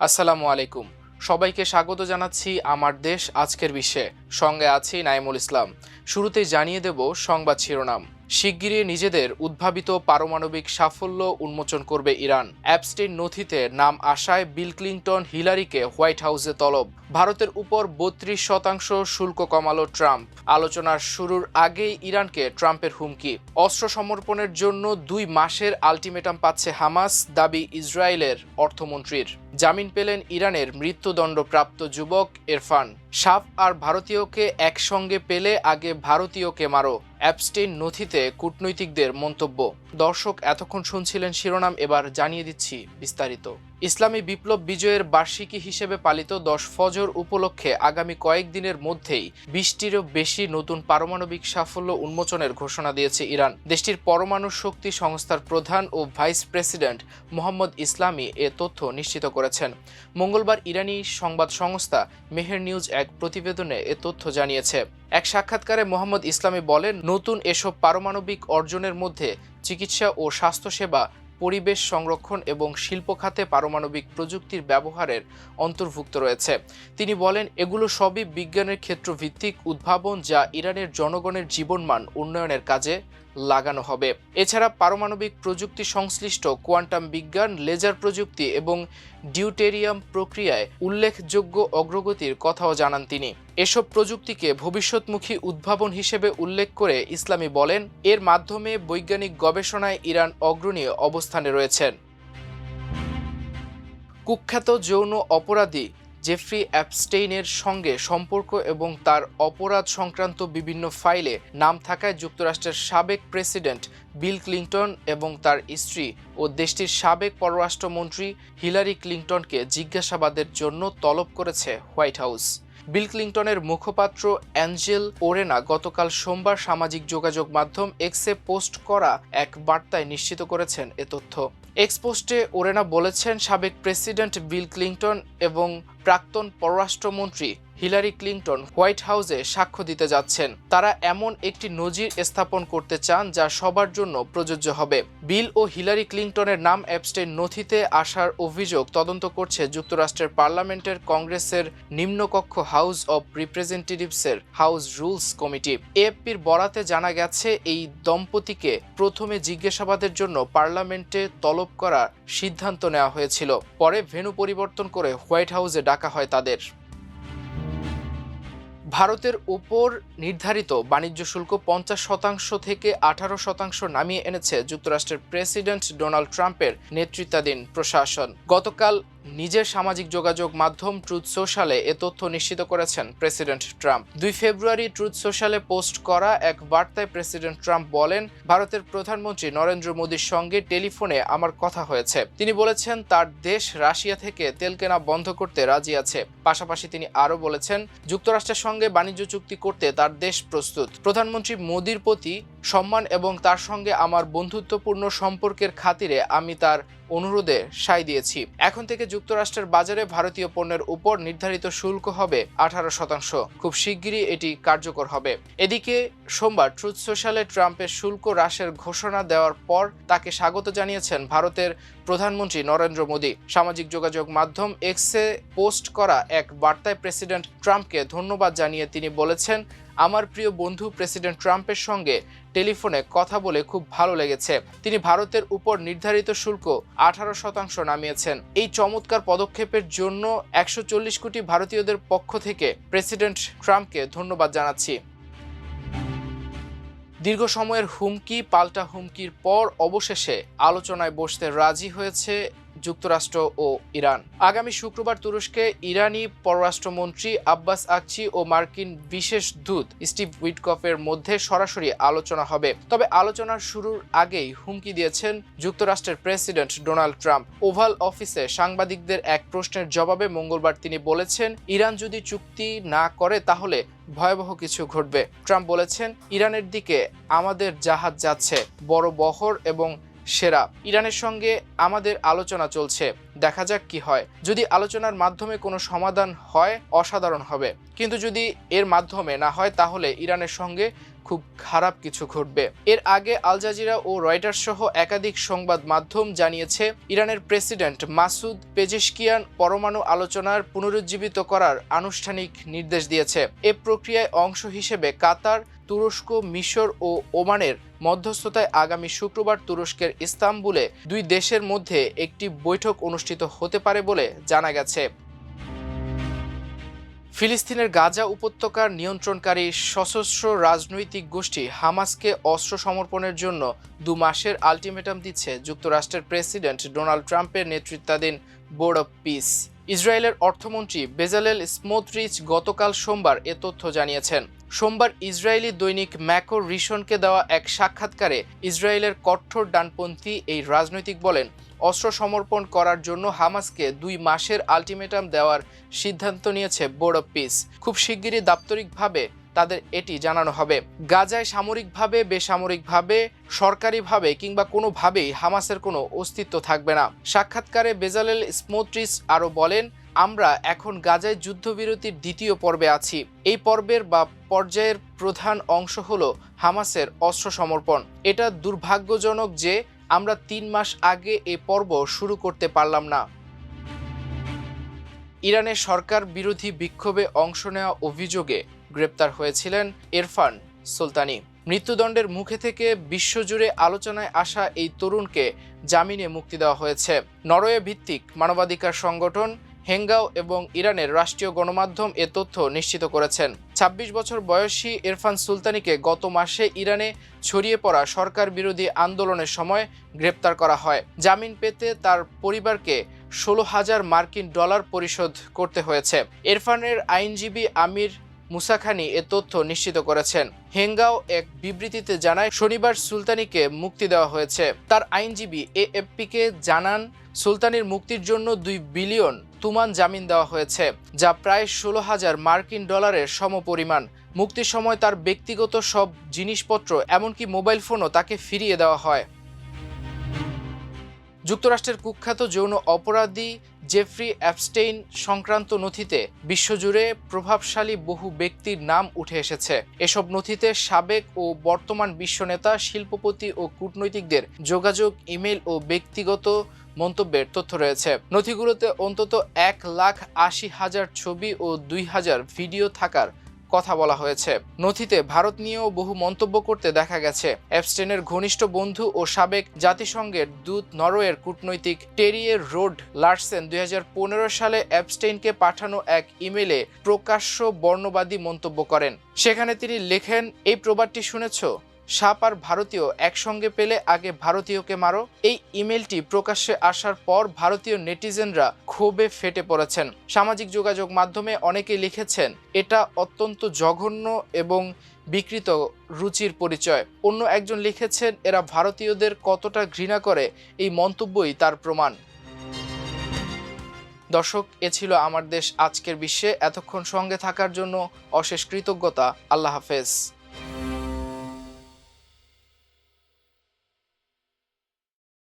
আসসালামু আলাইকুম। সবাইকে স্বাগত জানাচ্ছি আমার দেশ আজকের বিশ্বে। সঙ্গে আছি নাইমুল ইসলাম। শুরুতেই জানিয়ে দেব সংবাদ শিরোনাম। শিগগিরই নিজেদের উদ্ভাবিত পারমাণবিক সাফল্য উন্মোচন করবে ইরান। অ্যাপস্টেইন নথিতে নাম আসায় বিল ক্লিনটন হিলারিকে হোয়াইট হাউসে তলব। ভারতের উপর ৩২% শুল্ক কমালো ট্রাম্প। আলোচনার শুরুর আগেই ইরানকে ট্রাম্পের হুমকি। অস্ত্র সমর্পণের জন্য ২ মাসের আলটিমেটাম পাচ্ছে হামাস, দাবি ইসরায়েলের অর্থমন্ত্রীর। জামিন পেলেন ইরানের মৃত্যুদণ্ডপ্রাপ্ত যুবক ইরফান। সাফ আর ভারতীয়কে একসঙ্গে পেলে আগে ভারতীয়কে মারো, অ্যাপস্টেইন নথিতে কূটনৈতিকদের মন্তব্য। দর্শক, এতক্ষণ শুনছিলেন শিরোনাম, এবার জানিয়ে দিচ্ছি বিস্তারিত। ইসলামী বিপ্লব বিজয়ের বার্ষিকী হিসেবে পালিত ১০ ফজর উপলক্ষে আগামী কয়েকদিনের মধ্যেই ২০টিরও বেশি নতুন পারমাণবিক সাফল্য উন্মোচনের ঘোষণা দিয়েছে ইরান। দেশটির পরমাণু শক্তি সংস্থার প্রধান ও ভাইস প্রেসিডেন্ট মোহাম্মদ ইসলামি এ তথ্য নিশ্চিত করেছেন। মঙ্গলবার ইরানি সংবাদ সংস্থা মেহের নিউজ এক প্রতিবেদনে এ তথ্য জানিয়েছে। এক সাক্ষাৎকারে মোহাম্মদ ইসলামি বলেন, নতুন এসব পারমাণবিক অর্জনের মধ্যে চিকিৎসা ও স্বাস্থ্যসেবা, পরিবেশ সংরক্ষণ এবং শিল্প খাতে পারমাণবিক প্রযুক্তির ব্যবহারের অন্তর্ভুক্ত রয়েছে। তিনি বলেন, এগুলো সবই বিজ্ঞানের ক্ষেত্রভিত্তিক উদ্ভাবন যা ইরানের জনগণের জীবনমান উন্নয়নের কাজে লাগানো হবে। এছাড়া পারমাণবিক প্রযুক্তি সংশ্লিষ্ট কোয়ান্টাম বিজ্ঞান, লেজার প্রযুক্তি এবং ডিউটেরিয়াম প্রক্রিয়ায় উল্লেখযোগ্য অগ্রগতির কথাও জানান তিনি। এসব প্রযুক্তিকে ভবিষ্যৎমুখী উদ্ভাবন হিসেবে উল্লেখ করে ইসলামি বলেন, এর মাধ্যমে বৈজ্ঞানিক গবেষণায় ইরান অগ্রণী অবস্থানে রয়েছেন। কুখ্যাত যৌন অপরাধী জেফ্রি অ্যাপস্টেইনের সঙ্গে সম্পর্ক এবং তার অপরাধ সংক্রান্ত বিভিন্ন ফাইলে নাম থাকায় যুক্তরাষ্ট্রের সাবেক প্রেসিডেন্ট বিল ক্লিনটন এবং তার স্ত্রী ও দেশটির সাবেক পররাষ্ট্রমন্ত্রী হিলারি ক্লিনটনকে জিজ্ঞাসাবাদের জন্য তলব করেছে হোয়াইট হাউস। বিল ক্লিনটনের মুখপাত্র অ্যাঞ্জেল ওরেনা গতকাল সোমবার সামাজিক যোগাযোগ মাধ্যম এক্সে পোস্ট করা এক বার্তায় নিশ্চিত করেছেন এ তথ্য। এক্স পোস্টে ওরেনা বলেছেন, সাবেক প্রেসিডেন্ট বিল ক্লিনটন এবং প্রাক্তন পররাষ্ট্রমন্ত্রী হিলারি ক্লিনটন হোয়াইট হাউসে সাক্ষ্য দিতে যাচ্ছেন। তারা এমন একটি নজির স্থাপন করতে চান যা সবার জন্য প্রযোজ্য হবে। বিল ও হিলারি ক্লিনটনের নাম অ্যাপস্টেইন নথিতে আসার অভিযোগ তদন্ত করছে যুক্তরাষ্ট্রের পার্লামেন্টের কংগ্রেসের নিম্নকক্ষ হাউস অব রিপ্রেজেন্টেটিভসের হাউস রুলস কমিটি। এএফপির বরাতে জানা গেছে, এই দম্পতিকে প্রথমে জিজ্ঞাসাবাদের জন্য পার্লামেন্টে তলব করার সিদ্ধান্ত নেওয়া হয়েছিল। পরে ভেন্যু পরিবর্তন করে হোয়াইট হাউসে ডাকা হয় তাদের। ভারতের উপর নির্ধারিত বাণিজ্য শুল্ক ৫০% থেকে ১৮% নামিয়ে এনেছে যুক্তরাষ্ট্রের প্রেসিডেন্ট ডোনাল্ড ট্রাম্পের নেতৃত্বাধীন প্রশাসন। গতকাল নিজের সামাজিক যোগাযোগ মাধ্যম ট্রুথ সোশ্যালে এ তথ্য নিশ্চিত করেছেন প্রেসিডেন্ট ট্রাম্প। ২ ফেব্রুয়ারি ট্রুথ সোশ্যালে পোস্ট করা এক বার্তায় প্রেসিডেন্ট ট্রাম্প বলেন, ভারতের প্রধানমন্ত্রী নরেন্দ্র মোদীর সঙ্গে টেলিফোনে আমার কথা হয়েছে। তিনি বলেছেন তার দেশ রাশিয়া থেকে তেল কেনা বন্ধ করতে রাজি আছে। পাশাপাশি তিনি আরও বলেছেন, যুক্তরাষ্ট্রের সঙ্গে বাণিজ্য চুক্তি করতে তার দেশ প্রস্তুত। প্রধানমন্ত্রী মোদীর প্রতি সম্মান এবং তার সঙ্গে আমার বন্ধুত্বপূর্ণ সম্পর্কের খাতিরে আমি তার অনুরোধে সায় দিয়েছি। এখন থেকে যুক্তরাষ্ট্রের বাজারে ভারতীয় পণ্যের উপর নির্ধারিত শুল্ক হবে ১৮%। খুব শিগগিরই এটি কার্যকর হবে। এদিকে সোমবার ট্রুথ সোশ্যালে ট্রাম্পের শুল্ক হ্রাসের ঘোষণা দেওয়ার পর তাকে স্বাগত জানিয়েছেন ভারতের প্রধানমন্ত্রী নরেন্দ্র মোদী। সামাজিক যোগাযোগ মাধ্যম এক্সে পোস্ট করা এক বার্তায় প্রেসিডেন্ট ট্রাম্পকে ধন্যবাদ জানিয়ে তিনি বলেছেন, আমার প্রিয় বন্ধু প্রেসিডেন্ট ট্রাম্পের সঙ্গে টেলিফোনে কথা বলে খুব ভালো লেগেছে। তিনি ভারতের উপর নির্ধারিত শুল্ক ১৮% নামিয়েছেন। এই চমৎকার পদক্ষেপের জন্য ১৪০ কোটি ভারতীয়দের পক্ষ থেকে প্রেসিডেন্ট ট্রাম্পকে ধন্যবাদ জানাচ্ছি। দীর্ঘ সময়ের হুমকি পাল্টা হুমকির পর অবশেষে আলোচনায় বসতে রাজি হয়েছে যুক্তরাষ্ট্র ও ইরান। আগামী শুক্রবার তুরস্কে ইরানি পররাষ্ট্রমন্ত্রী আব্বাস আকচি ও মার্কিন বিশেষ দূত স্টিভ উইটকফের মধ্যে সরাসরি আলোচনা হবে। তবে আলোচনার শুরুর আগেই হুমকি দিয়েছেন যুক্তরাষ্ট্রের প্রেসিডেন্ট ডোনাল্ড ট্রাম্প। ওভাল অফিসে সাংবাদিকদের এক প্রশ্নের জবাবে মঙ্গলবার তিনি বলেছেন, ইরান যদি চুক্তি না করে তাহলে ভয়াবহ কিছু ঘটবে। ট্রাম্প বলেছেন, ইরানের দিকে আমাদের জাহাজ যাচ্ছে, বড় বহর এবং সেরা। ইরানের সঙ্গে আমাদের আলোচনা চলছে, দেখা যাক কি হয়। যদি আলোচনার মাধ্যমে কোনো সমাধান হয় অসাধারণ হবে, কিন্তু যদি এর মাধ্যমে না হয় তাহলে ইরানের সঙ্গে খুব খারাপ কিছু ঘটবে। এর আগে আল জাজিরা ও রয়টার্স সহ একাধিক সংবাদ মাধ্যম জানিয়েছে ইরানের প্রেসিডেন্ট মাসুদ পেজেশকিয়ান পরমাণু আলোচনার পুনরুজ্জীবিত করার আনুষ্ঠানিক নির্দেশ দিয়েছে। এ প্রক্রিয়ায় অংশ হিসেবে কাতার, তুরস্ক, মিশর ও ওমানের মধ্যস্থতায় আগামী শুক্রবার তুরস্কের ইস্তাম্বুলে দুই দেশের মধ্যে একটি বৈঠক অনুষ্ঠিত হতে পারে বলে জানা গেছে। ফিলিস্তিনের গাজা উপত্যকার নিয়ন্ত্রণকারী সশস্ত্র রাজনৈতিক গোষ্ঠী হামাসকে অস্ত্র সমর্পণের জন্য 2 মাসের আলটিমেটাম দিচ্ছে যুক্তরাষ্ট্রের প্রেসিডেন্ট ডোনাল্ড ট্রাম্পের নেতৃত্বাধীন বোর্ড অব পিস। ইসরায়েলের অর্থমন্ত্রী বেজালেল স্মোটরিচ গতকাল সোমবার এ তথ্য জানিয়েছেন। সোমবার ইসরায়েলি দৈনিক ম্যাকর রিশনকে দেওয়া এক সাক্ষাৎকারে ইসরায়েলের কঠোর ডানপন্থী এই রাজনৈতিক বলেন, অস্ত্র সমর্পণ করার জন্য হামাসকে 2 মাসের আলটিমেটাম দেওয়ার সিদ্ধান্ত নিয়েছে বোর্ড অব পিস। খুব শিগগিরই দাপ্তরিকভাবে তাদের এটি জানানো হবে। গাজায় সামরিকভাবে, বেসামরিকভাবে, সরকারিভাবে কিংবা কোনোভাবেই হামাসের কোনো অস্তিত্ব থাকবে না। সাক্ষাৎকারে বেজালেল স্মোটরিচ আরও বলেন, আমরা এখন গাজায় যুদ্ধবিরতির 2য় পর্বে আছি। এই পর্বের বা পর্যায়ের প্রধান অংশ হলো হামাসের অস্ত্র সমর্পণ। এটা দুর্ভাগ্যজনক যে আমরা 3 মাস আগে এই পর্ব শুরু করতে পারলাম না। ইরানের সরকার বিরোধী বিক্ষোভে অংশ নেওয়া অভিযোগে গ্রেপ্তার হয়েছিলেন ইরফান সুলতানি। মৃত্যুদণ্ডের মুখে থেকে বিশ্বজুড়ে আলোচনায় আসা এই তরুণকে জামিনে মুক্তি দেওয়া হয়েছে। নরওয়ে ভিত্তিক মানবাধিকার সংগঠন হেঙ্গাও এবং ইরানের রাষ্ট্রীয় গণমাধ্যম এ তথ্য নিশ্চিত করেছেন। 26 বছর বয়সী ইরফান সুলতানিকে গত মাসে ইরানে ছড়িয়ে পড়া সরকার বিরোধী আন্দোলনের সময় গ্রেপ্তার করা হয়। জামিন পেতে তার পরিবারকে $16,000 পরিশোধ করতে হয়েছে। ইরফানের আইনজীবী আমির মুসাখানি এ তথ্য নিশ্চিত করেছেন। হেঙ্গাও এক বিবৃতিতে জানায়, শনিবার সুলতানিকে মুক্তি দেওয়া হয়েছে। তার আইনজীবী এএফপিকে জানান, সুলতানির মুক্তির জন্য $2 বিলিয়ন তুমান জামিন দেওয়া হয়েছে, যা প্রায় $16,000 সমপরিমাণ। মুক্তির সময় তার ব্যক্তিগত সব জিনিসপত্র এমনকি মোবাইল ফোনও তাকে ফিরিয়ে দেওয়া হয়। যুক্তরাষ্ট্রের কুখ্যাত যৌন অপরাধী জেফ্রি অ্যাপস্টেইন সংক্রান্ত নথিতে বিশ্বজুড়ে প্রভাবশালী বহু ব্যক্তির নাম উঠে এসেছে। এসব নথিতে সাবেক ও বর্তমান বিশ্বনেতা, শিল্পপতি ও কূটনৈতিকদের যোগাযোগ, ইমেল ও ব্যক্তিগত মন্তব্যের তথ্য রয়েছে। নথিগুলোতে অন্তত 1,80,000 ছবি ও 2,000 ভিডিও থাকার কথা বলা হয়েছে। নথিতে ভারত নিয়েও বহু মন্তব্য করতে দেখা গেছে। অ্যাপস্টেইনের ঘনিষ্ঠ বন্ধু ও সাবেক জাতিসংঘের দূত নরওয়ের কূটনৈতিক টেরিয়ে রোড লার্সেন 2015 সালে অ্যাপস্টেইনকে পাঠানো এক ইমেলে প্রকাশ্য বর্ণবাদী মন্তব্য করেন। সেখানে তিনি লেখেন, এই প্রবাদটি শুনেছ, সাপ আর ভারতীয় একসঙ্গে পেলে আগে ভারতীয়কে মারো। এই ইমেলটি প্রকাশ্যে আসার পর ভারতীয় নেটিজেনরা ক্ষোভে ফেটে পড়েছেন। সামাজিক যোগাযোগ মাধ্যমে অনেকে লিখেছেন, এটা অত্যন্ত জঘন্য এবং বিকৃত রুচির পরিচয়। অন্য একজন লিখেছেন, এরা ভারতীয়দের কতটা ঘৃণা করে, এই মন্তব্যই তার প্রমাণ। দর্শক, এ ছিল আমার দেশ আজকের বিশ্বে। এতক্ষণ সঙ্গে থাকার জন্য অশেষ কৃতজ্ঞতা। আল্লাহ হাফেজ।